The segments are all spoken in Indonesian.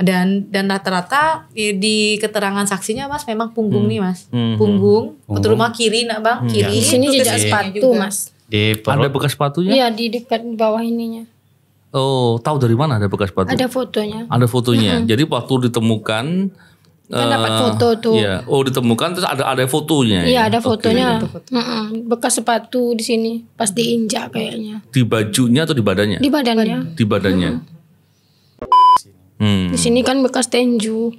Dan rata-rata di keterangan saksinya Mas memang punggung nih Mas. Punggung. Terutama kiri nak Bang. Kiri. Di sini jejak sepatu juga. Mas. Ada bekas sepatunya? Iya di dekat bawah ininya. Oh, tahu dari mana ada bekas sepatu? Ada fotonya. Ada fotonya. Jadi waktu ditemukan Kan dapat foto tuh. Iya. Oh, ditemukan terus ada fotonya. Iya, ya? ada fotonya. Oke. Bekas sepatu di sini pas diinjak kayaknya. Di bajunya atau di badannya? Di badannya. Di badannya. Di sini kan bekas tenju.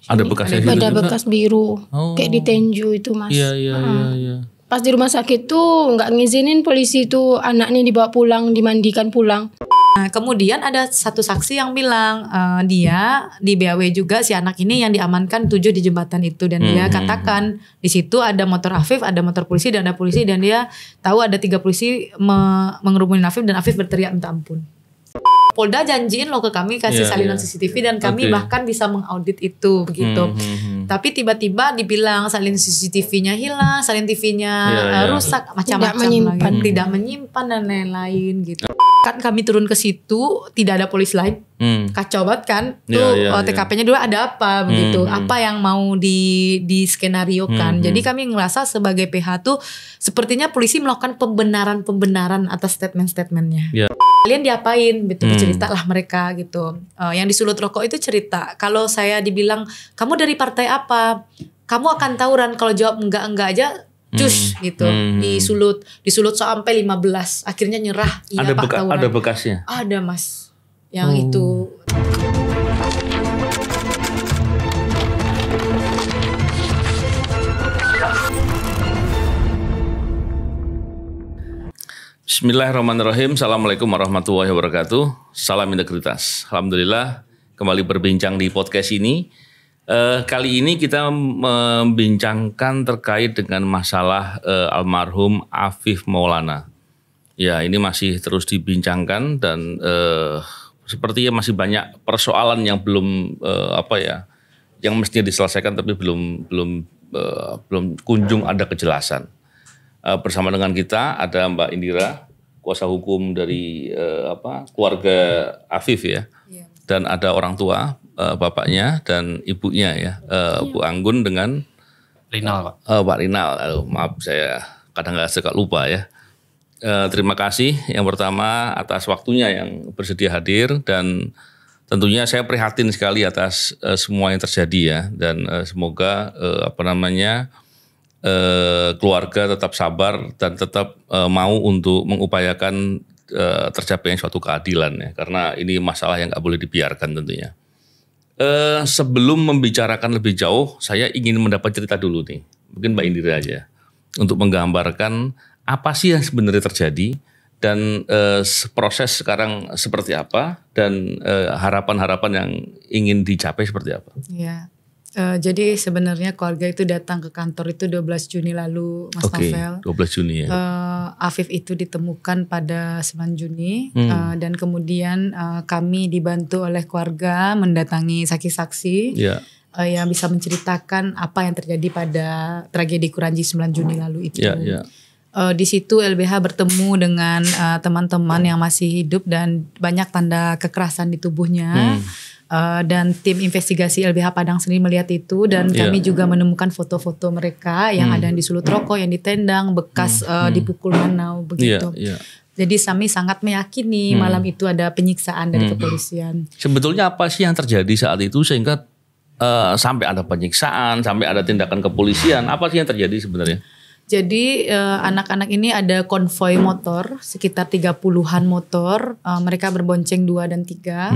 Ada bekasnya gitu Ada juga? bekas biru. Kayak di tenju itu Mas. Iya. Pas di rumah sakit tuh nggak ngizinin polisi tuh anaknya dibawa pulang, dimandikan pulang. Nah, kemudian ada satu saksi yang bilang dia di BAW juga si anak ini yang diamankan 7 di jembatan itu dan dia katakan di situ ada motor Afif, ada motor polisi dan ada polisi dan dia tahu ada 3 polisi mengerumuni Afif dan Afif berteriak minta ampun. Polda janjiin loh ke kami kasih salinan CCTV dan kami bahkan bisa mengaudit itu begitu. Tapi tiba-tiba dibilang salin CCTV-nya hilang, salin TV-nya rusak macam-macam lagi, tidak menyimpan dan lain-lain gitu. Kan kami turun ke situ tidak ada polisi lain. Kacau banget kan. Tuh TKP-nya dulu ada apa begitu. Apa yang mau di skenariokan. Jadi kami ngerasa sebagai PH tuh sepertinya polisi melakukan pembenaran atas statement-statementnya. Kalian diapain gitu, bercerita lah mereka gitu. Yang di Sulut Rokok itu cerita, kalau saya dibilang kamu dari partai apa, kamu akan tawuran. Kalau jawab enggak aja cus gitu. Disulut sampai 15, akhirnya nyerah. Iya Pak, tawuran. Ada bekasnya? Ada Mas, yang itu. Bismillahirrahmanirrahim. Assalamualaikum warahmatullahi wabarakatuh. Salam integritas. Alhamdulillah kembali berbincang di podcast ini. Kali ini kita membincangkan terkait dengan masalah almarhum Afif Maulana. Ya, ini masih terus dibincangkan dan sepertinya masih banyak persoalan yang belum yang mestinya diselesaikan tapi belum kunjung ada kejelasan. Bersama dengan kita ada Mbak Indira, kuasa hukum dari keluarga Afif ya, dan ada orang tua bapaknya dan ibunya ya, Bu Anggun dengan Rinal Pak. Pak Rinal. Maaf saya kadang nggak suka lupa ya. Terima kasih yang pertama atas waktunya yang bersedia hadir dan tentunya saya prihatin sekali atas semua yang terjadi ya dan semoga keluarga tetap sabar dan tetap mau untuk mengupayakan tercapainya suatu keadilan ya, karena ini masalah yang nggak boleh dibiarkan tentunya. Sebelum membicarakan lebih jauh, saya ingin mendapat cerita dulu nih, mungkin Mbak Indira aja, untuk menggambarkan apa sih yang sebenarnya terjadi dan proses sekarang seperti apa dan harapan-harapan yang ingin dicapai seperti apa. Ya. Jadi sebenarnya keluarga itu datang ke kantor itu 12 Juni lalu Mas Novel. 12 Juni ya. Afif itu ditemukan pada 9 Juni dan kemudian kami dibantu oleh keluarga mendatangi saksi-saksi yang bisa menceritakan apa yang terjadi pada tragedi Kuranji 9 Juni lalu itu. Di situ LBH bertemu dengan teman-teman yang masih hidup dan banyak tanda kekerasan di tubuhnya. Dan tim investigasi LBH Padang sendiri melihat itu dan kami juga menemukan foto-foto mereka yang ada di Sulut Rokok, yang ditendang, bekas dipukul manau begitu. Jadi kami sangat meyakini malam itu ada penyiksaan dari kepolisian. Sebetulnya apa sih yang terjadi saat itu sehingga sampai ada penyiksaan, sampai ada tindakan kepolisian? Apa sih yang terjadi sebenarnya? Jadi anak-anak ini ada konvoi motor sekitar 30-an motor, mereka berbonceng 2 dan 3.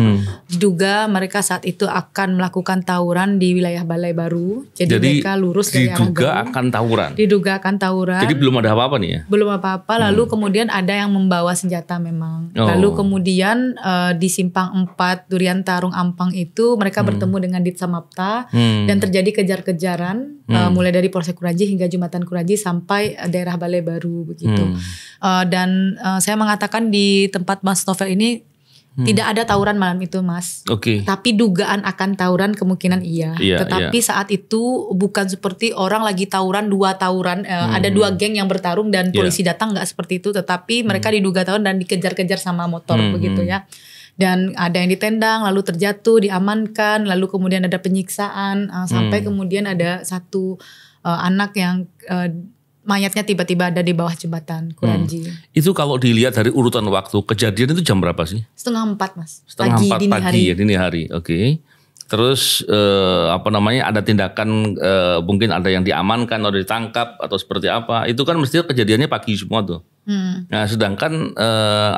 Diduga mereka saat itu akan melakukan tawuran di wilayah Balai Baru. Jadi mereka lurus dari arah diduga akan tawuran. Diduga akan tawuran. Jadi belum ada apa-apa nih ya? Belum apa-apa. Lalu kemudian ada yang membawa senjata memang. Lalu kemudian di Simpang 4 Durian Tarung Ampang itu mereka bertemu dengan Ditsamapta dan terjadi kejar-kejaran mulai dari Polsek Kuranji hingga Jumatan Kuranji sampai daerah Balai Baru begitu. Dan saya mengatakan di tempat Mas Novel ini tidak ada tawuran malam itu Mas. Tapi dugaan akan tawuran kemungkinan iya. Tetapi saat itu bukan seperti orang lagi tawuran, 2 tawuran. Ada 2 geng yang bertarung dan polisi datang, nggak seperti itu. Tetapi mereka diduga tawuran dan dikejar-kejar sama motor begitu ya. Dan ada yang ditendang, lalu terjatuh, diamankan, lalu kemudian ada penyiksaan, sampai kemudian ada satu anak yang mayatnya tiba-tiba ada di bawah jembatan Kuranji. Itu kalau dilihat dari urutan waktu, kejadian itu jam berapa sih? 3:30 Mas. Setengah Pagi, 4 dini pagi hari. ya, dini hari. Oke. Terus ada tindakan mungkin ada yang diamankan atau ditangkap atau seperti apa? Itu kan mestinya kejadiannya pagi semua tuh. Nah, sedangkan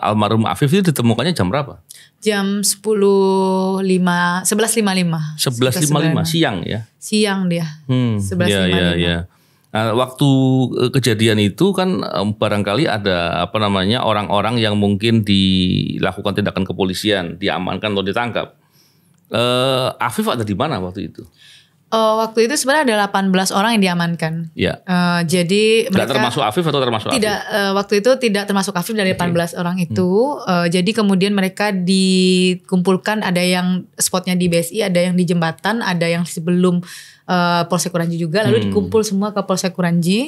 almarhum Afif itu ditemukannya jam berapa? Jam 11.55 siang ya. Siang dia. 11.55. Ya. Nah, waktu kejadian itu kan barangkali ada orang-orang yang mungkin dilakukan tindakan kepolisian, diamankan atau ditangkap. Afif ada di mana waktu itu? Waktu itu sebenarnya ada 18 orang yang diamankan. Ya. Jadi tidak mereka termasuk Afif atau termasuk tidak, Afif? waktu itu tidak termasuk Afif dari 18 orang itu. Jadi kemudian mereka dikumpulkan, ada yang spotnya di BSI, ada yang di jembatan, ada yang sebelum Polsek Kuranji juga, lalu dikumpul semua ke Polsek Kuranji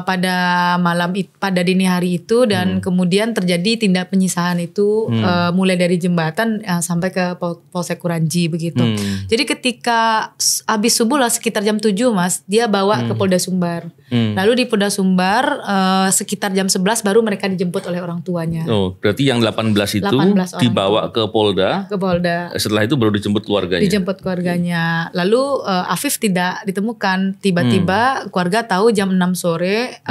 pada pada dini hari itu, dan kemudian terjadi tindak penyiksaan itu mulai dari jembatan sampai ke Polsek Kuranji begitu. Jadi ketika habis subuh lah sekitar jam 7 Mas, dia bawa ke Polda Sumbar. Lalu di Polda Sumbar sekitar jam 11 baru mereka dijemput oleh orang tuanya. Oh, berarti yang 18 itu 18 dibawa ke Polda. Ke Polda. Setelah itu baru dijemput keluarganya. Dijemput keluarganya. Lalu Afif tidak ditemukan. Tiba-tiba keluarga tahu jam 6 sore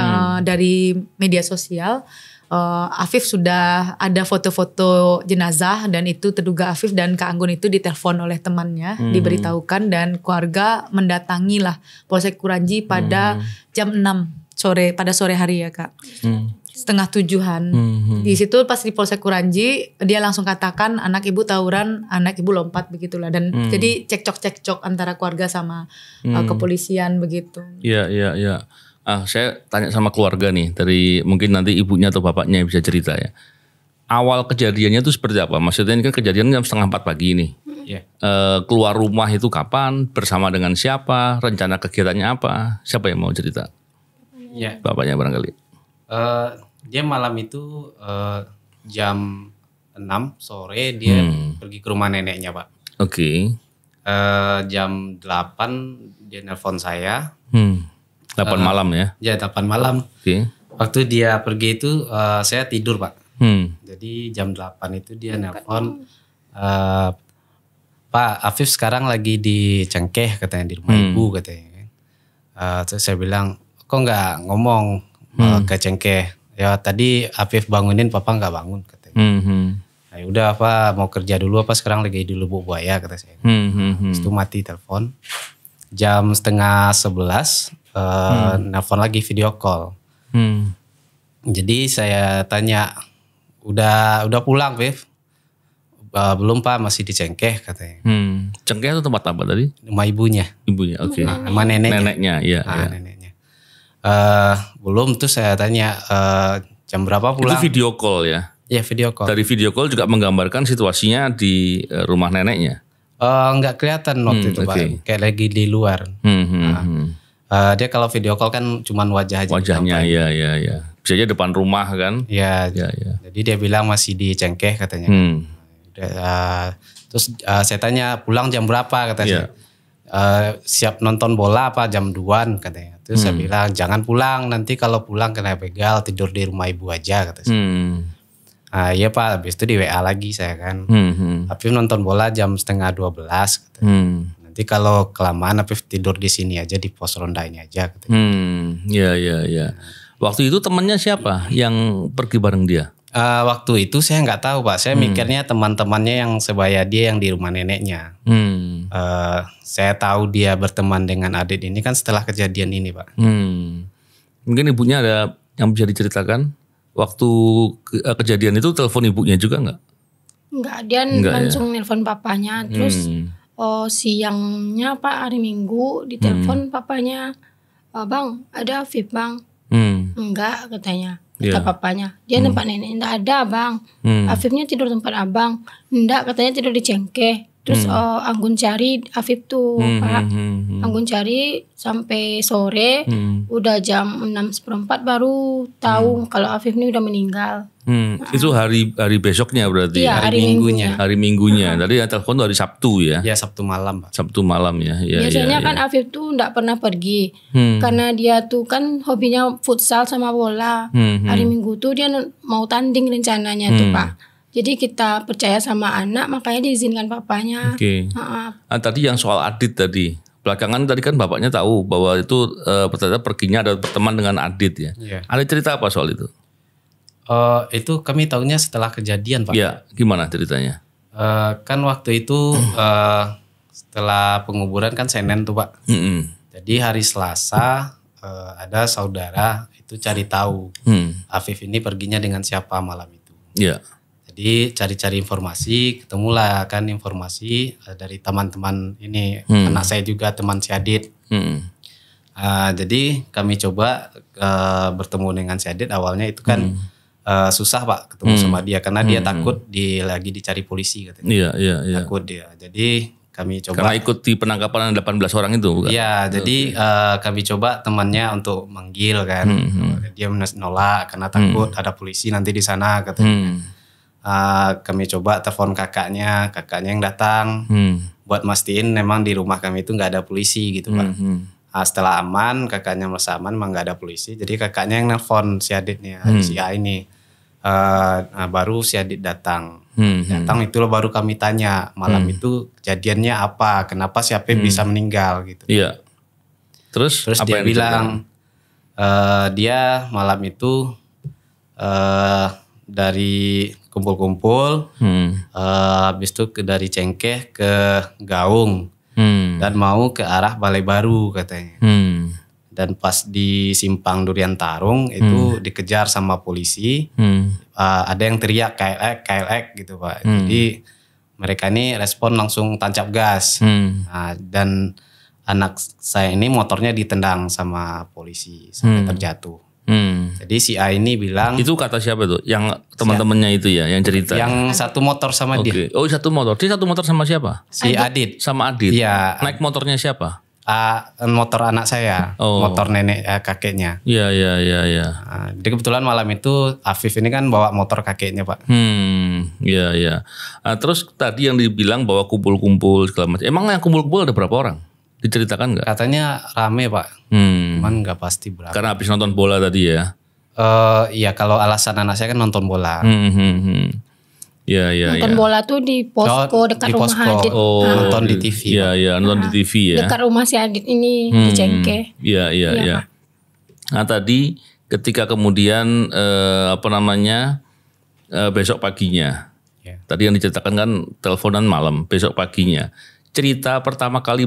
dari media sosial. Afif sudah ada foto-foto jenazah, dan itu terduga Afif dan Kak Anggun itu ditelepon oleh temannya, diberitahukan, dan keluarga mendatangilah Polsek Kuranji pada jam 6 sore, pada sore hari ya Kak. 6:30-an. Di situ pas di Polsek Kuranji dia langsung katakan anak ibu tawuran, anak ibu lompat begitulah, dan jadi cekcok antara keluarga sama kepolisian begitu. Iya. Saya tanya sama keluarga nih, dari mungkin nanti ibunya atau bapaknya yang bisa cerita ya. Awal kejadiannya itu seperti apa? Maksudnya ini kan kejadian jam 3:30 pagi nih. Keluar rumah itu kapan? Bersama dengan siapa? Rencana kegiatannya apa? Siapa yang mau cerita? Ya. Bapaknya barangkali. Dia malam itu jam 6 sore dia pergi ke rumah neneknya Pak. Oke. Jam 8 dia nelpon saya. 8 malam ya? Ya 8 malam. Oke. Waktu dia pergi itu saya tidur Pak. Jadi jam 8 itu dia nelpon, Pak Afif sekarang lagi di Cengkeh katanya, di rumah ibu katanya. Terus saya bilang, kok nggak ngomong ke Cengkeh? Ya tadi Afif bangunin, papa nggak bangun katanya. Nah, udah apa mau kerja dulu apa sekarang lagi di Lubuk Buaya kata saya. Terus itu mati telepon. Jam 10:30 nelfon lagi video call. Jadi saya tanya, udah pulang Viv? Belum Pak, masih di Cengkeh katanya. Cengkeh itu tempat apa tadi? Rumah ibunya. Ibunya, oke. Sama neneknya. Neneknya, iya. Neneknya. Belum, tuh saya tanya jam berapa pulang? Itu video call ya? Iya video call. Dari video call juga menggambarkan situasinya di rumah neneknya? Enggak kelihatan waktu itu Pak, kayak lagi di luar. Dia kalau video call kan cuman wajah aja. Wajahnya, iya. Bisa aja depan rumah kan? Iya. Jadi dia bilang masih di Cengkeh katanya. Terus saya tanya pulang jam berapa katanya. Siap nonton bola apa jam 2-an katanya. Terus saya bilang jangan pulang, nanti kalau pulang kena begal, tidur di rumah ibu aja katanya. Iya Pak, habis itu di WA lagi saya kan. Afif nonton bola jam 11:30 katanya. Nanti kalau kelamaan Afif tidur di sini aja, di pos ronda ini aja katanya. Iya. Waktu itu temannya siapa yang pergi bareng dia? Waktu itu saya nggak tahu Pak, saya mikirnya teman-temannya yang sebaya dia yang di rumah neneknya. Saya tahu dia berteman dengan Adit ini kan setelah kejadian ini Pak. Mungkin ibunya ada yang bisa diceritakan? Waktu kejadian itu telepon ibunya juga nggak? Enggak, dia langsung nelpon papanya. Terus siangnya Pak, hari Minggu ditelepon papanya, Bang ada Afif Bang? Enggak katanya. Kata papanya, dia tempat nenek, enggak ada Bang. Afifnya tidur tempat abang. Enggak, katanya tidur di Cengkeh. Terus Anggun cari Afif tuh Pak. Anggun cari sampai sore, udah jam 6:15 baru tahu kalau Afif ini udah meninggal. Itu hari besoknya berarti. Iya, hari Minggunya. Hari Minggunya. Tadi yang telepon tuh hari Sabtu ya. Ya Sabtu malam Pak. Sabtu malam ya. Biasanya kan Afif tuh enggak pernah pergi. Karena dia tuh kan hobinya futsal sama bola. Hari Minggu tuh dia mau tanding rencananya tuh Pak. Jadi kita percaya sama anak, makanya diizinkan papanya. Oke. Tadi yang soal Adit tadi. Belakangan tadi kan bapaknya tahu bahwa itu ternyata perginya ada berteman dengan Adit ya. Iya. Ada cerita apa soal itu? Itu kami tahunya setelah kejadian Pak. Ya, gimana ceritanya? Kan waktu itu setelah penguburan kan Senin tuh Pak. Jadi hari Selasa ada saudara itu cari tahu Afif ini perginya dengan siapa malam itu. Iya. Jadi cari-cari informasi, ketemulah kan informasi dari teman-teman ini, anak saya juga teman si Adit. Jadi kami coba bertemu dengan si Adit, awalnya itu kan susah Pak ketemu sama dia karena dia takut lagi dicari polisi katanya. Iya. Takut dia. Jadi kami coba. Karena ikut di penangkapan 18 orang itu bukan? Iya, jadi kami coba temannya untuk manggil kan. Dia menolak karena takut ada polisi nanti di sana katanya. Kami coba telepon kakaknya yang datang buat mastiin memang di rumah kami itu nggak ada polisi gitu Pak. Setelah aman, kakaknya merasa aman, memang nggak ada polisi. Jadi kakaknya yang nelfon si Aditnya, si A ini. Baru si Adit datang. Datang itu baru kami tanya malam itu kejadiannya apa, kenapa si Afif bisa meninggal gitu. Iya. Terus apa dia bilang dia malam itu dari kumpul-kumpul, habis itu dari Cengkeh ke Gaung dan mau ke arah Balai Baru katanya. Dan pas di simpang Durian Tarung itu dikejar sama polisi, ada yang teriak KLX gitu Pak. Jadi mereka ini respon langsung tancap gas. Dan anak saya ini motornya ditendang sama polisi sampai terjatuh. Jadi si A ini bilang, itu kata siapa tuh? Yang teman-temannya itu ya, yang cerita. Yang satu motor sama dia. Oh, satu motor. Dia satu motor sama siapa? Si Adit. Sama Adit. Iya. Naik motornya siapa? Motor anak saya, motor nenek kakeknya. Iya. Jadi kebetulan malam itu Afif ini kan bawa motor kakeknya Pak. Iya. Terus tadi yang dibilang bahwa kumpul-kumpul segala macam. Emang yang kumpul-kumpul ada berapa orang? Diceritakan nggak? Katanya rame Pak, cuman nggak pasti berapa. Karena habis nonton bola tadi ya? Iya, kalau alasan anak saya kan nonton bola. Iya. Nonton bola tuh di posko dekat di rumah posko. Adit. Nonton di TV. Iya, nonton di TV ya. Dekat rumah si Adit ini di Cengkeh. Iya. Nah tadi ketika kemudian besok paginya, tadi yang diceritakan kan teleponan malam, besok paginya. Cerita pertama kali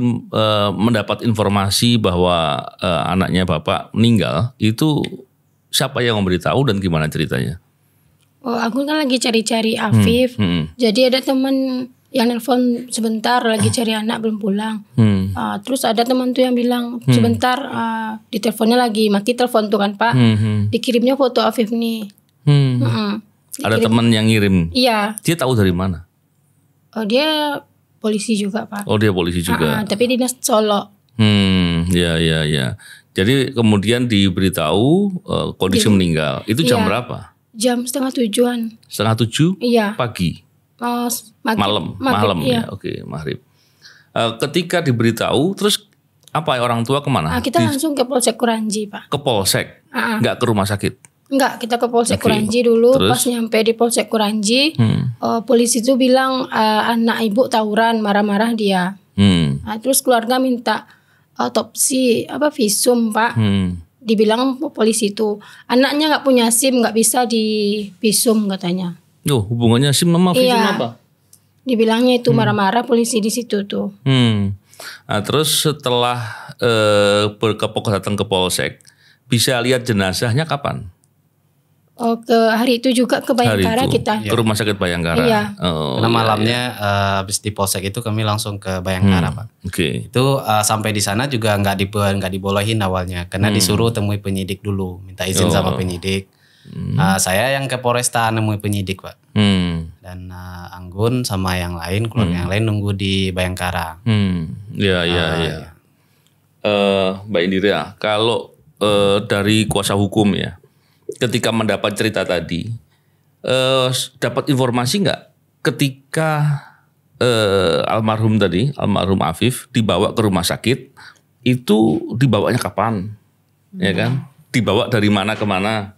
mendapat informasi bahwa anaknya Bapak meninggal itu siapa yang memberitahu dan gimana ceritanya? Aku kan lagi cari-cari Afif. Jadi ada teman yang nelpon sebentar lagi cari anak belum pulang. Terus ada teman tuh yang bilang sebentar di teleponnya lagi mati telepon tuh kan Pak. Dikirimnya foto Afif nih. Ada teman yang ngirim. Iya. Dia tahu dari mana? Dia polisi juga Pak. Oh dia polisi juga. Tapi dinas Solo. Iya. Jadi kemudian diberitahu kondisi meninggal. Itu jam berapa? Jam 6:30. 6:30? Iya. Pagi? Malam ya. Oke, maghrib. Ketika diberitahu, terus apa orang tua kemana? Kita langsung ke Polsek Kuranji Pak. Ke Polsek? Nggak ke rumah sakit? Enggak, kita ke Polsek Kuranji dulu. Terus? Pas nyampe di Polsek Kuranji, polisi itu bilang anak ibu tawuran, marah-marah dia. Terus keluarga minta otopsi, visum Pak. Dibilang polisi itu anaknya nggak punya SIM, nggak bisa di visum katanya. Hubungannya SIM sama visum apa? Dibilangnya itu marah-marah polisi di situ tuh. Nah, terus setelah datang ke Polsek, bisa lihat jenazahnya kapan? Ke hari itu juga ke Bayangkara kita. Ke rumah sakit Bayangkara. Iya. Karena malamnya habis di Polsek itu kami langsung ke Bayangkara Pak. Oke. Itu sampai di sana juga nggak dibolehin awalnya karena disuruh temui penyidik dulu, minta izin sama penyidik. Saya yang ke Polresta nemui penyidik Pak. Dan Anggun sama yang lain, keluarga yang lain nunggu di Bayangkara. Iya. Mbak Indira, kalau dari kuasa hukum ya, ketika mendapat cerita tadi, dapat informasi nggak ketika almarhum Afif dibawa ke rumah sakit, itu dibawanya kapan? Ya kan? Dibawa dari mana ke mana?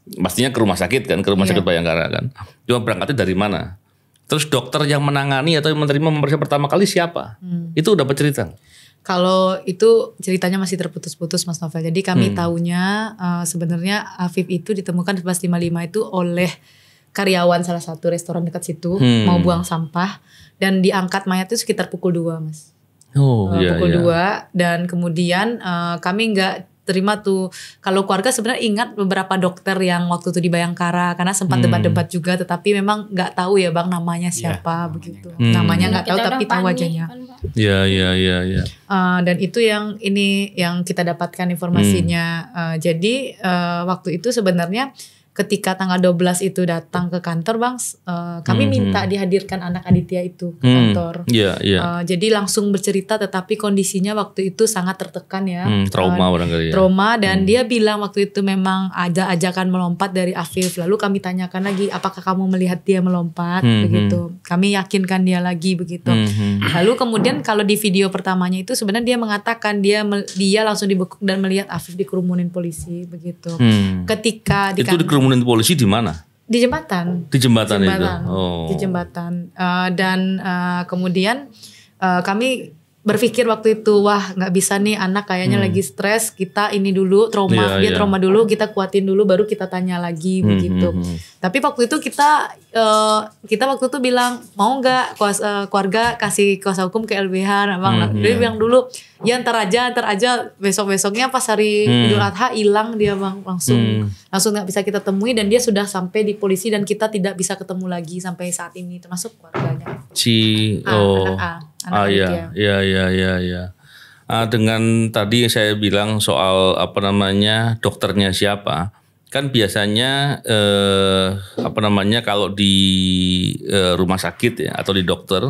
Pastinya ke rumah sakit kan, ke rumah sakit Bayangkara kan. Cuma berangkatnya dari mana? Terus dokter yang menangani atau yang menerima pemeriksaan pertama kali siapa? Itu dapat cerita? Kalau itu ceritanya masih terputus-putus Mas Novel. Jadi kami tahunya sebenarnya Afif itu ditemukan 11.55 itu oleh karyawan salah satu restoran dekat situ mau buang sampah dan diangkat mayat itu sekitar pukul 2 Mas. Pukul 2 dan kemudian kami nggak terima tuh. Kalau keluarga sebenarnya ingat beberapa dokter yang waktu itu di Bayangkara karena sempat debat-debat juga, tetapi memang nggak tahu ya Bang namanya siapa begitu. Namanya nggak tahu tapi tahu wajahnya. Iya. Dan itu yang kita dapatkan informasinya. Jadi waktu itu sebenarnya ketika tanggal 12 itu datang ke kantor Bang, kami minta dihadirkan anak Aditya itu ke kantor. Jadi langsung bercerita, tetapi kondisinya waktu itu sangat tertekan ya. Trauma barangkali ya. Trauma dan dia bilang waktu itu memang ada ajakan melompat dari Afif. Lalu kami tanyakan lagi, apakah kamu melihat dia melompat begitu. Kami yakinkan dia lagi begitu. Lalu kemudian kalau di video pertamanya itu sebenarnya dia mengatakan dia langsung dibekuk dan melihat Afif dikerumunin polisi begitu. Ketika di kerumunin polisi di mana? Di jembatan. Di jembatan itu. Di jembatan. Dan kemudian kami berpikir waktu itu, wah nggak bisa nih anak kayaknya lagi stres, kita ini dulu trauma, trauma dulu, kita kuatin dulu, baru kita tanya lagi begitu. Tapi waktu itu kita waktu itu bilang mau nggak keluarga kasih kuasa hukum ke LBH, Bang. Dia bilang dulu, ya ntar aja besoknya pas hari Idul Adha hilang dia Bang, langsung nggak bisa kita temui dan dia sudah sampai di polisi dan kita tidak bisa ketemu lagi sampai saat ini, termasuk keluarganya. Iya. Dengan tadi saya bilang soal dokternya siapa, kan biasanya kalau di rumah sakit ya atau di dokter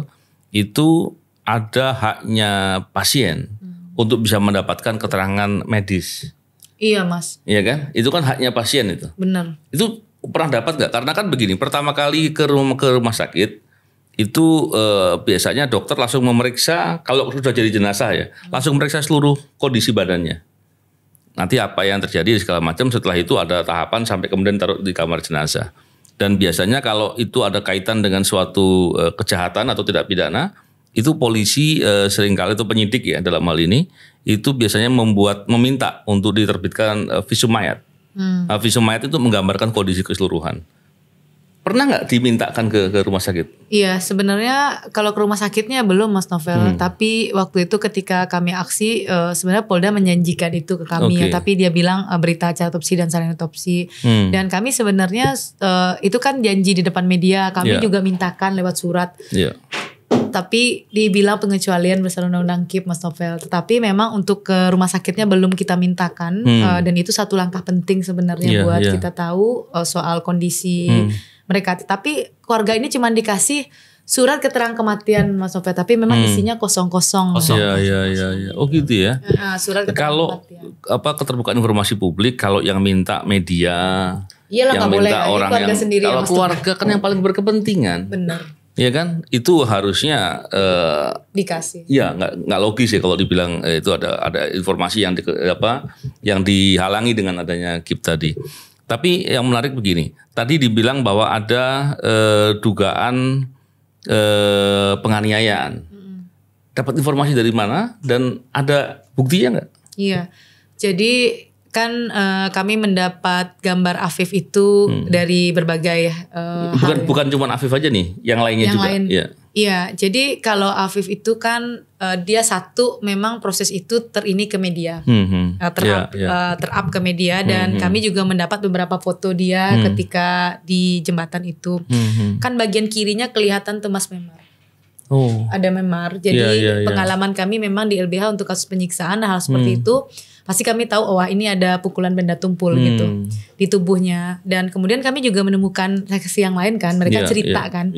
itu ada haknya pasien untuk bisa mendapatkan keterangan medis. Iya Mas. Iya kan? Itu kan haknya pasien itu. Benar. Itu pernah dapat nggak? Karena kan begini, pertama kali ke rumah sakit itu biasanya dokter langsung memeriksa, kalau sudah jadi jenazah ya, langsung memeriksa seluruh kondisi badannya. Nanti apa yang terjadi segala macam, setelah itu ada tahapan sampai kemudian taruh di kamar jenazah. Dan biasanya kalau itu ada kaitan dengan suatu kejahatan atau tidak pidana, itu polisi seringkali itu penyidik ya dalam hal ini, itu biasanya meminta untuk diterbitkan visum mayat. Visum mayat itu menggambarkan kondisi keseluruhan. Pernah nggak dimintakan ke rumah sakit? Iya, sebenarnya kalau ke rumah sakitnya belum Mas Novel. Tapi waktu itu ketika kami aksi, sebenarnya Polda menjanjikan itu ke kami ya. Tapi dia bilang berita acara otopsi dan salin otopsi. Dan kami sebenarnya itu kan janji di depan media. Kami juga mintakan lewat surat. Tapi dibilang pengecualian berdasarkan undang-undang KIP Mas Novel. Tetapi memang untuk ke rumah sakitnya belum kita mintakan. Dan itu satu langkah penting sebenarnya buat kita tahu soal kondisi mereka. Tapi keluarga ini cuma dikasih surat keterangan kematian Mas Novel, tapi memang isinya kosong-kosong. Iya. Oh gitu ya. Surat keterangan kematian. Keterbukaan informasi publik, kalau yang minta media, yang minta orang yang sendiri, kalau keluarga kan yang paling berkepentingan. Benar. Iya kan, itu harusnya dikasih. Iya, nggak logis ya kalau dibilang itu ada informasi yang dihalangi dengan adanya KIP tadi. Tapi yang menarik begini, tadi dibilang bahwa ada dugaan penganiayaan. Dapat informasi dari mana dan ada buktinya nggak? Iya, jadi kan kami mendapat gambar Afif itu dari berbagai bukan cuma Afif aja nih, yang lainnya juga. Iya, jadi kalau Afif itu kan dia satu memang proses itu terini ke media, terup ke media dan kami juga mendapat beberapa foto dia ketika di jembatan itu. Kan bagian kirinya kelihatan tuh Mas memar. Ada memar. Jadi pengalaman kami memang di LBH untuk kasus penyiksaan hal seperti itu pasti kami tahu ini ada pukulan benda tumpul gitu di tubuhnya. Dan kemudian kami juga menemukan saksi yang lain kan, mereka cerita kan.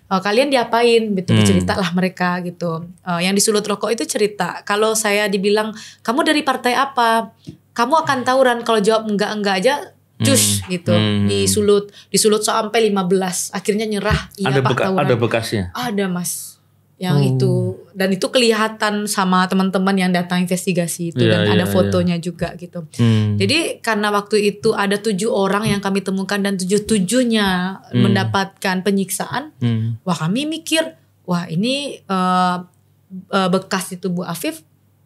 Kalian diapain gitu, ceritalah mereka gitu. Yang disulut rokok itu cerita. Kalau saya dibilang kamu dari partai apa, kamu akan tawuran. Kalau jawab enggak aja cus gitu. Disulut sampai 15. Akhirnya nyerah. Iya Pak, tawuran. Ada bekasnya? Ada Mas. Yang itu, dan itu kelihatan sama teman-teman yang datang investigasi itu, dan ada fotonya juga gitu. Jadi karena waktu itu ada 7 orang yang kami temukan dan 7-7-nya mendapatkan penyiksaan, wah kami mikir, wah ini bekas di tubuh Afif.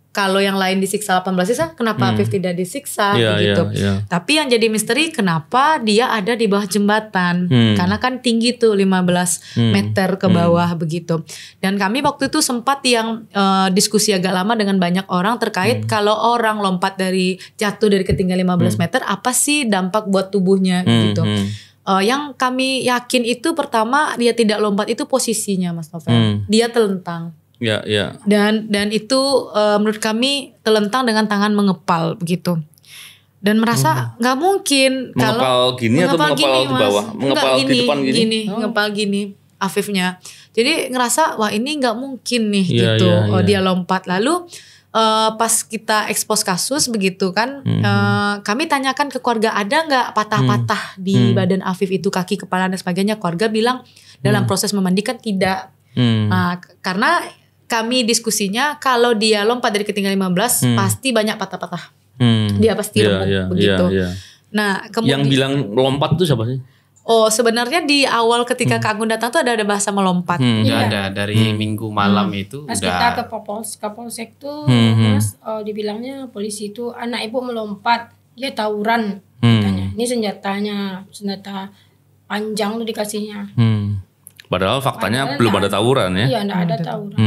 Kalau yang lain disiksa 18 sisa, kenapa Afif tidak disiksa begitu. Tapi yang jadi misteri kenapa dia ada di bawah jembatan. Karena kan tinggi tuh 15 meter ke bawah begitu. Dan kami waktu itu sempat yang diskusi agak lama dengan banyak orang terkait kalau orang lompat jatuh dari ketinggian 15 meter, apa sih dampak buat tubuhnya gitu. Yang kami yakin itu pertama dia tidak lompat itu posisinya Mas Novel. Dia telentang. Dan itu menurut kami telentang dengan tangan mengepal begitu. Dan merasa nggak mungkin mengepal gini atau mengepal di bawah, mengepal di depan gini. Ngepal gini Afifnya. Jadi ngerasa wah ini nggak mungkin nih gitu. Dia lompat. Lalu pas kita ekspos kasus begitu kan, kami tanyakan ke keluarga ada nggak patah-patah di badan Afif itu, kaki, kepala dan sebagainya. Keluarga bilang dalam proses memandikan tidak. Karena kami diskusinya kalau dia lompat dari ketinggian 15 pasti banyak patah-patah. Dia pasti remuk begitu. Nah, kemudian yang bilang lompat itu siapa sih? Sebenarnya di awal ketika Kak Agun datang tuh ada bahasa melompat. Ada dari minggu malam itu pas udah. Kita ke Kapolsek tuh Mas dibilangnya polisi itu anak ibu melompat, dia tawuran katanya. Ini senjata panjang tuh dikasihnya. Padahal faktanya belum ada tawuran ya. Iya, enggak ada tawuran.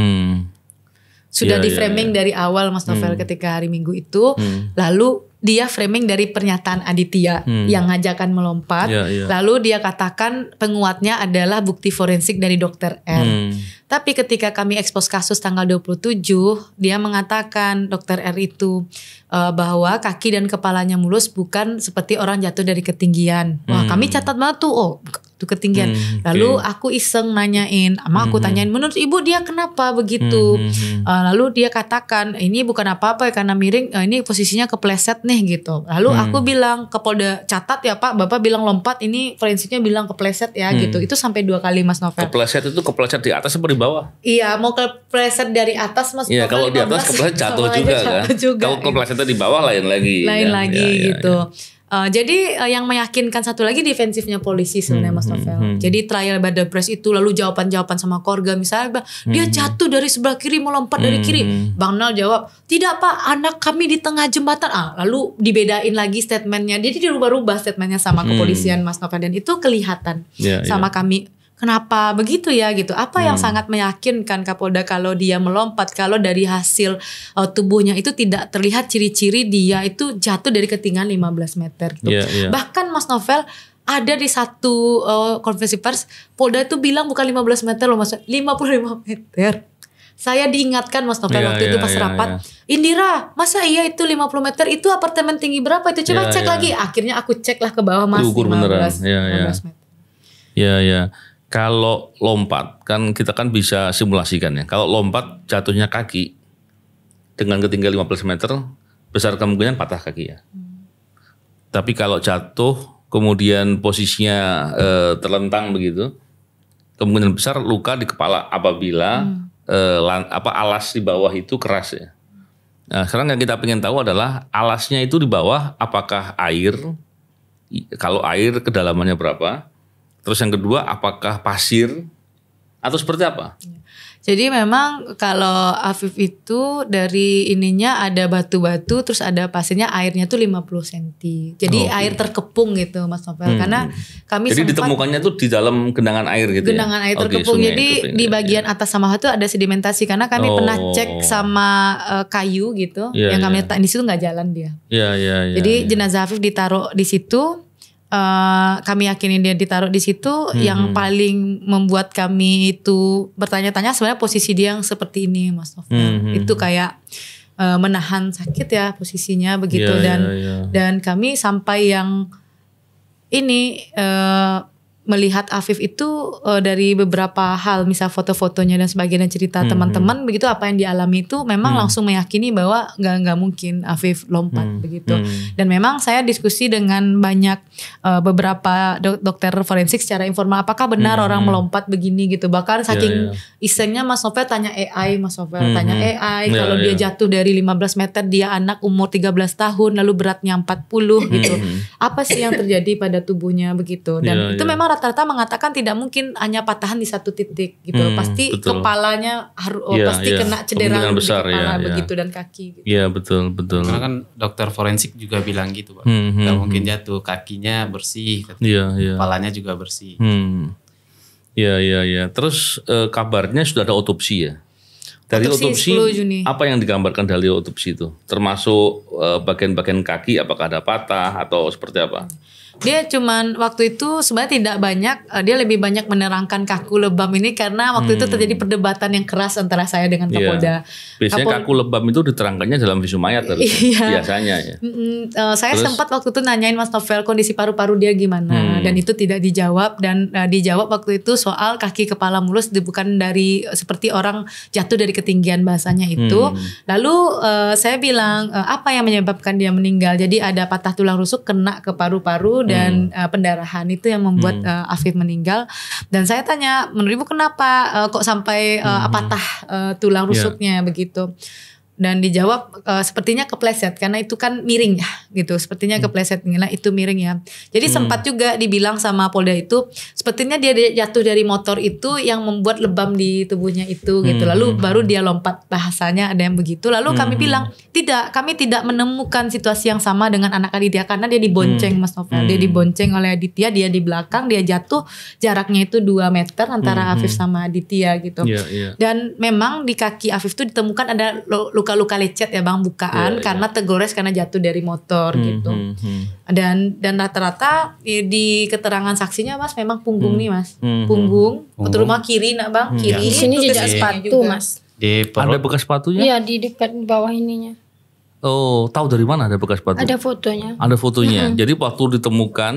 Sudah di framing dari awal Mas Novel ketika hari Minggu itu. Lalu dia framing dari pernyataan Aditya yang ngajakan melompat. Lalu dia katakan penguatnya adalah bukti forensik dari Dokter R. Tapi ketika kami ekspos kasus tanggal 27, dia mengatakan Dokter R itu bahwa kaki dan kepalanya mulus bukan seperti orang jatuh dari ketinggian. Wah, kami catat banget tuh, itu ketinggian. Lalu aku iseng nanyain, aku tanyain menurut ibu dia kenapa begitu. Lalu dia katakan ini bukan apa-apa ya karena miring, ini posisinya kepleset nih gitu. Lalu aku bilang ke Polda, catat ya Pak, Bapak bilang lompat, ini forensiknya bilang kepleset ya gitu. Itu sampai 2 kali Mas Novel. Kepleset itu kepleset di atas atau di bawah? Iya, mau kepleset dari atas Mas. Iya, kalau di atas kepleset jatuh juga kan. Kalau keplesetnya di bawah lain lagi. Gitu. Jadi yang meyakinkan satu lagi defensifnya polisi sebenarnya Mas Novel. Jadi trial by the press itu lalu jawaban-jawaban sama keluarga misalnya dia jatuh dari sebelah kiri melompat dari kiri. Bang Nal jawab, "Tidak Pak, anak kami di tengah jembatan." Lalu dibedain lagi statementnya. Jadi dirubah-rubah statementnya sama kepolisian Mas Novel, dan itu kelihatan sama kami. Kenapa begitu ya gitu? Apa yang sangat meyakinkan Kapolda kalau dia melompat, kalau dari hasil tubuhnya itu tidak terlihat ciri-ciri dia itu jatuh dari ketinggian 15 meter gitu. Bahkan Mas Novel ada di satu konferensi pers, Polda itu bilang bukan 15 meter loh Mas, 55 meter. Saya diingatkan Mas Novel waktu itu pas rapat, Indira, masa iya itu 50 meter, itu apartemen tinggi berapa itu? Coba cek lagi. Akhirnya aku cek lah ke bawah Mas, 15 meter. Kalau lompat, kan kita kan bisa simulasikan ya. Kalau lompat jatuhnya kaki dengan ketinggian 15 meter, besar kemungkinan patah kaki ya. Tapi kalau jatuh kemudian posisinya terlentang begitu, kemungkinan besar luka di kepala apabila alas di bawah itu keras ya. Nah, sekarang yang kita ingin tahu adalah alasnya itu di bawah apakah air, kalau air kedalamannya berapa? Terus yang kedua, apakah pasir atau seperti apa? Jadi memang kalau Afif itu dari ininya ada batu-batu, terus ada pasirnya, airnya tuh 50 cm. Jadi air terkepung gitu Mas Novel. Karena kami jadi ditemukannya tuh di dalam genangan air gitu. Genangan air terkepung. Jadi di bagian atas sama itu ada sedimentasi. Karena kami pernah cek sama kayu gitu. Yang kami letak di situ nggak jalan dia. Jadi jenazah Afif ditaruh di situ. kami yakini dia ditaruh di situ. Yang paling membuat kami itu bertanya-tanya sebenarnya posisi dia yang seperti ini, Mas Novel. Itu kayak menahan sakit ya posisinya begitu. Dan kami sampai yang ini melihat Afif itu dari beberapa hal, misal foto-fotonya dan sebagainya, cerita teman-teman begitu, apa yang dialami itu memang langsung meyakini bahwa nggak mungkin Afif lompat begitu. Dan memang saya diskusi dengan banyak beberapa dokter forensik secara informal, apakah benar orang melompat begini gitu. Bahkan saking isengnya Mas Novel tanya AI, tanya AI kalau dia jatuh dari 15 meter, dia anak umur 13 tahun lalu beratnya 40 gitu. Apa sih yang terjadi pada tubuhnya begitu. Dan itu memang rata-rata mengatakan tidak mungkin hanya patahan di satu titik gitu. Pasti betul. Kepalanya pasti kena cedera besar, di kepala begitu dan kaki gitu. Iya betul. Karena kan dokter forensik juga bilang gitu, Pak. Gak mungkin jatuh, kakinya bersih, kepalanya juga bersih. Iya. Terus kabarnya sudah ada otopsi ya. Dari otopsi apa yang digambarkan dari otopsi itu? Termasuk bagian-bagian kaki apakah ada patah atau seperti apa? Dia cuman waktu itu sebenarnya tidak banyak, dia lebih banyak menerangkan kaku lebam ini karena waktu itu terjadi perdebatan yang keras antara saya dengan Kapolda. Biasanya kaku lebam itu diterangkannya dalam visum mayat biasanya ya. Saya sempat waktu itu nanyain Mas Novel kondisi paru-paru dia gimana dan itu tidak dijawab, dan dijawab waktu itu soal kaki kepala mulus bukan dari seperti orang jatuh dari ketinggian bahasanya itu. Lalu saya bilang apa yang menyebabkan dia meninggal? Jadi ada patah tulang rusuk kena ke paru-paru dan pendarahan itu yang membuat Afif meninggal. Dan saya tanya, menurut Ibu kenapa kok sampai patah tulang rusuknya begitu? Dan dijawab sepertinya kepleset karena itu kan miring ya gitu, sepertinya kepleset, itu miring ya. Jadi sempat juga dibilang sama Polda itu sepertinya dia jatuh dari motor itu yang membuat lebam di tubuhnya itu gitu, lalu baru dia lompat, bahasanya ada yang begitu. Lalu kami bilang tidak, kami tidak menemukan situasi yang sama dengan anak Aditya karena dia dibonceng Mas Novel, dia dibonceng oleh Aditya, dia di belakang, dia jatuh jaraknya itu 2 meter antara Afif sama Aditya gitu. Dan memang di kaki Afif itu ditemukan ada luka-luka lecet ya Bang, bukaan karena tergores karena jatuh dari motor gitu. Dan rata-rata di keterangan saksinya Mas memang punggung nih Mas. Punggung terutama kiri nak Bang, kiri. Di sini jejak sepatu Mas. Ada bekas sepatunya? Iya, di dekat bawah ininya. Oh, tahu dari mana ada bekas sepatu? Ada fotonya. Ada fotonya. Jadi waktu ditemukan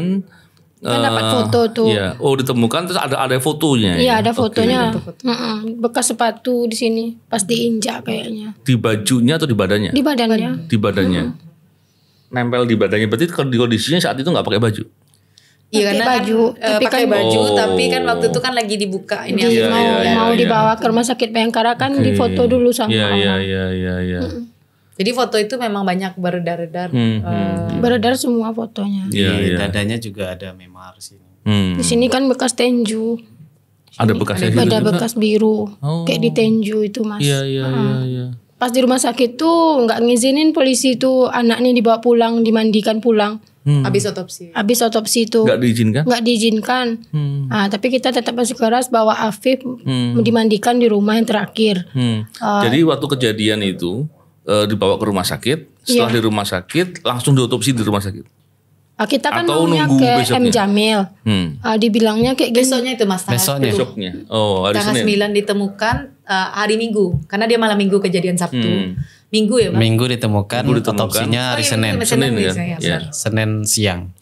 kan dapat foto tuh. Iya. Oh, ditemukan terus ada fotonya. Iya, ada fotonya. Bekas sepatu di sini pas diinjak kayaknya. Di bajunya atau di badannya? Di badannya. Di badannya. Nempel di badannya, berarti kalau di kondisinya saat itu nggak pakai baju? Iya karena baju, tapi pakai baju, tapi kan waktu itu kan lagi dibuka ini mau dibawa ke rumah sakit Bayangkara kan difoto dulu sama orang. Iya. Jadi foto itu memang banyak beredar-edar. Beredar semua fotonya. Di dadanya juga ada memar sini. Di sini kan bekas tenju. Ada bekasnya Ada bekas biru. Kayak di tenju itu Mas. Iya. Pas di rumah sakit tuh nggak ngizinin polisi tuh anaknya dibawa pulang, dimandikan pulang. Habis otopsi itu nggak diizinkan. Tapi kita tetap bersikeras bahwa Afif dimandikan di rumah yang terakhir. Jadi waktu kejadian itu dibawa ke rumah sakit, setelah di rumah sakit langsung diotopsi di rumah sakit. Kita kan maunya ke besoknya? M Jamil. Dibilangnya kayak gini. Besoknya itu Mas, besoknya. Oh, hari tanggal Senin. 9 ditemukan hari Minggu, karena dia malam Minggu kejadian Sabtu. Minggu ya Bang? Minggu ditemukan. Otopsinya hari Senin. Senin siang.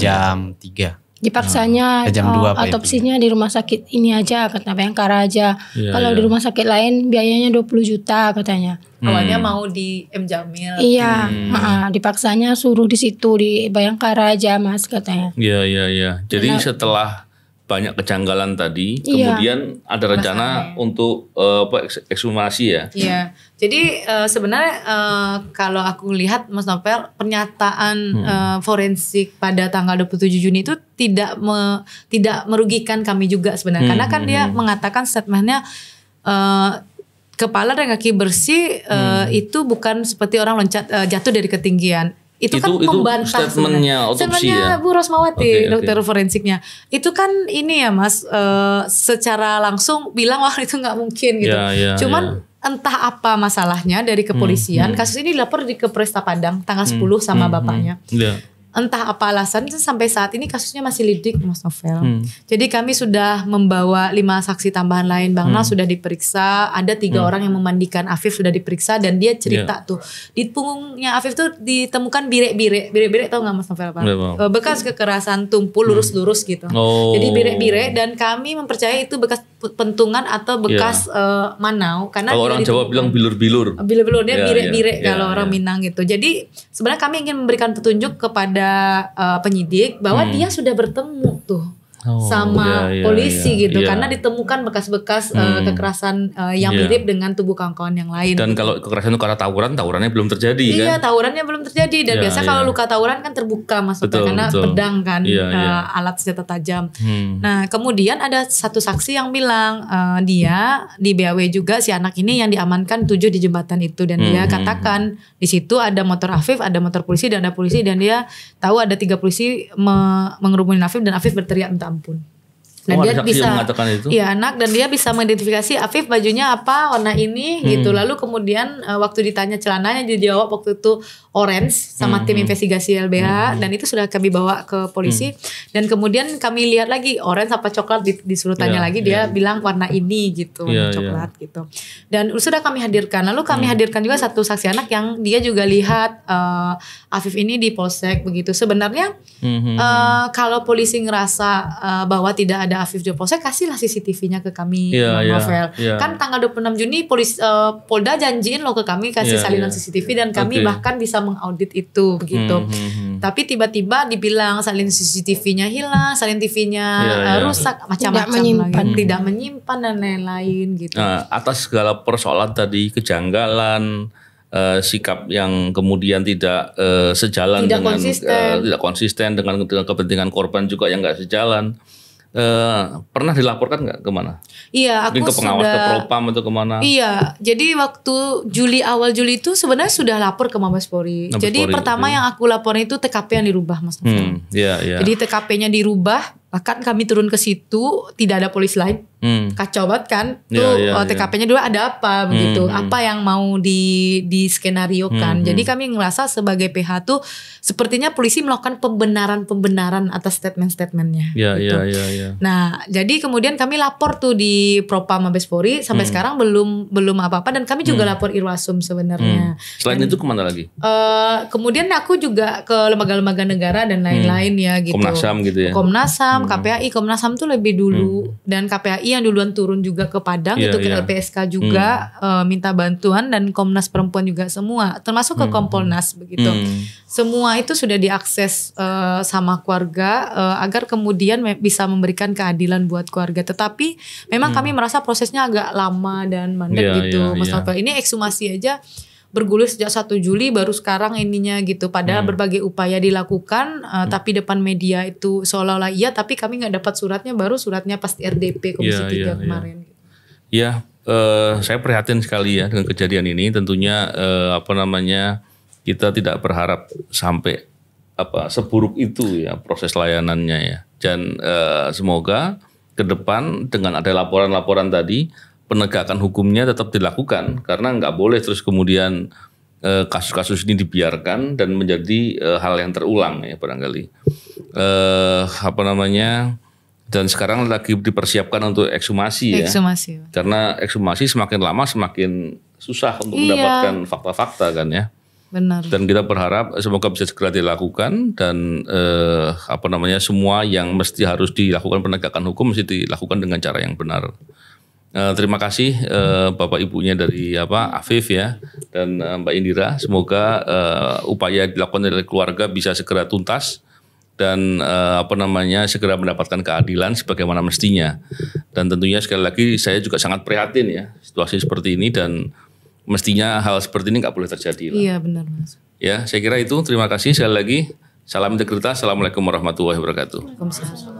Jam 3. Dipaksanya jam 2 otopsinya di rumah sakit ini aja, kata Bayangkara aja. Kalau di rumah sakit lain biayanya 20 juta katanya. Awalnya mau di M Jamil. Iya, dipaksanya suruh di situ di Bayangkara aja Mas katanya. Iya. Jadi setelah banyak kejanggalan tadi, kemudian ada rencana untuk ekshumasi ya. Iya. Jadi sebenarnya kalau aku lihat Mas Novel, pernyataan forensik pada tanggal 27 Juni itu tidak merugikan kami juga sebenarnya. Karena kan dia mengatakan statementnya kepala dan kaki bersih itu bukan seperti orang loncat jatuh dari ketinggian. Itu kan membantah statementnya otopsi ya. Bu Rosmawati, dokter forensiknya. Itu kan ini ya Mas, secara langsung bilang wah itu nggak mungkin gitu. Cuman entah apa masalahnya dari kepolisian, kasus ini dilapor di ke Polresta Padang tanggal 10 sama bapaknya. entah apa alasan sampai saat ini kasusnya masih lidik Mas Novel. Jadi kami sudah membawa 5 saksi tambahan lain. Bang Nal sudah diperiksa, ada 3 orang yang memandikan Afif sudah diperiksa dan dia cerita tuh di punggungnya Afif tuh ditemukan birek-birek tahu nggak Mas Novel apa? Bekas kekerasan tumpul lurus-lurus gitu. Jadi birek-birek dan kami mempercayai itu bekas pentungan atau bekas manau karena kalau orang Jawa bilang bilur-bilur. Bilur-bilur dia birek-birek kalau orang Minang gitu. Jadi sebenarnya kami ingin memberikan petunjuk kepada penyidik bahwa dia sudah bertemu tuh sama polisi gitu karena ditemukan bekas-bekas kekerasan yang mirip dengan tubuh kawan-kawan yang lain. Dan kalau kekerasan itu karena tawurannya belum terjadi kan? Iya, tawurannya belum terjadi dan biasa kalau luka tawuran kan terbuka karena pedang kan alat senjata tajam. Nah, kemudian ada satu saksi yang bilang dia di BAW juga si anak ini yang diamankan 7 di jembatan itu dan dia katakan di situ ada motor Afif, ada motor polisi dan ada polisi dan dia tahu ada 3 polisi mengerumunin Afif dan Afif berteriak minta ampun. Dan dia bisa mengatakan itu? Iya anak dan dia bisa mengidentifikasi Afif bajunya apa warna ini gitu. Lalu kemudian waktu ditanya celananya dia jawab waktu itu orange sama tim investigasi LBH dan itu sudah kami bawa ke polisi dan kemudian kami lihat lagi orange apa coklat disuruh tanya lagi dia bilang warna ini gitu coklat gitu. Dan sudah kami hadirkan. Lalu kami hadirkan juga satu saksi anak yang dia juga lihat Afif ini di polsek begitu. Sebenarnya kalau polisi ngerasa bahwa tidak ada Afif di polsek kasihlah CCTV-nya ke kami Novel. Kan tanggal 26 Juni Polda janjiin loh ke kami kasih salinan CCTV dan kami bahkan bisa mengaudit itu begitu. Tapi tiba-tiba dibilang salin CCTV-nya hilang, salin TV-nya rusak macam-macam lagi. Tidak menyimpan dan lain-lain gitu. Nah, atas segala persoalan tadi kejanggalan sikap yang kemudian tidak sejalan dengan tidak konsisten dengan kepentingan korban juga yang nggak sejalan. Pernah dilaporkan nggak kemana? Iya, mungkin ke pengawas ke Propam atau kemana? Iya, jadi waktu awal Juli itu sebenarnya sudah lapor ke Mabes Polri. Jadi pertama yang aku laporin itu TKP yang dirubah, Mas Novel. Jadi TKP-nya dirubah, bahkan kami turun ke situ tidak ada polisi lain. Kacau banget kan? TKP-nya dulu ada apa begitu? Apa yang mau di skenariokan? Jadi kami ngerasa sebagai PH tuh sepertinya polisi melakukan pembenaran atas statement-statementnya. Nah, jadi kemudian kami lapor tuh di Propam Mabes Polri sampai sekarang belum apa-apa dan kami juga lapor Irwasum sebenarnya. Selain itu kemana lagi? Kemudian aku juga ke lembaga-lembaga negara dan lain-lain ya gitu. Komnas HAM gitu ya. Komnas HAM, KPAI, Komnas HAM tuh lebih dulu dan KPAI yang duluan turun juga ke Padang itu ke LPSK juga minta bantuan dan Komnas Perempuan juga semua termasuk ke Kompolnas begitu. Semua itu sudah diakses sama keluarga agar kemudian bisa memberikan keadilan buat keluarga. Tetapi memang kami merasa prosesnya agak lama dan mandek gitu. Mas Novel ini ekshumasi aja bergulir sejak 1 Juli baru sekarang ininya gitu. Padahal berbagai upaya dilakukan tapi depan media itu seolah-olah iya tapi kami nggak dapat suratnya baru suratnya pas di RDP Komisi 3 kemarin. Saya prihatin sekali ya dengan kejadian ini. Tentunya kita tidak berharap sampai seburuk itu ya proses layanannya ya. Dan semoga ke depan dengan ada laporan-laporan tadi penegakan hukumnya tetap dilakukan karena nggak boleh terus kemudian kasus-kasus ini dibiarkan dan menjadi hal yang terulang ya barangkali. Dan sekarang lagi dipersiapkan untuk ekshumasi ya. Karena ekshumasi semakin lama semakin susah untuk mendapatkan fakta-fakta kan ya. Benar. Dan kita berharap semoga bisa segera dilakukan dan semua yang mesti harus dilakukan penegakan hukum mesti dilakukan dengan cara yang benar. Terima kasih Bapak Ibunya dari Afif ya dan Mbak Indira. Semoga upaya dilakukan oleh keluarga bisa segera tuntas dan segera mendapatkan keadilan sebagaimana mestinya. Dan tentunya sekali lagi saya juga sangat prihatin ya situasi seperti ini dan mestinya hal seperti ini nggak boleh terjadi. Iya benar Mas. Ya saya kira itu. Terima kasih sekali lagi. Salam integritas. Assalamualaikum warahmatullahi wabarakatuh. Waalaikumsalam.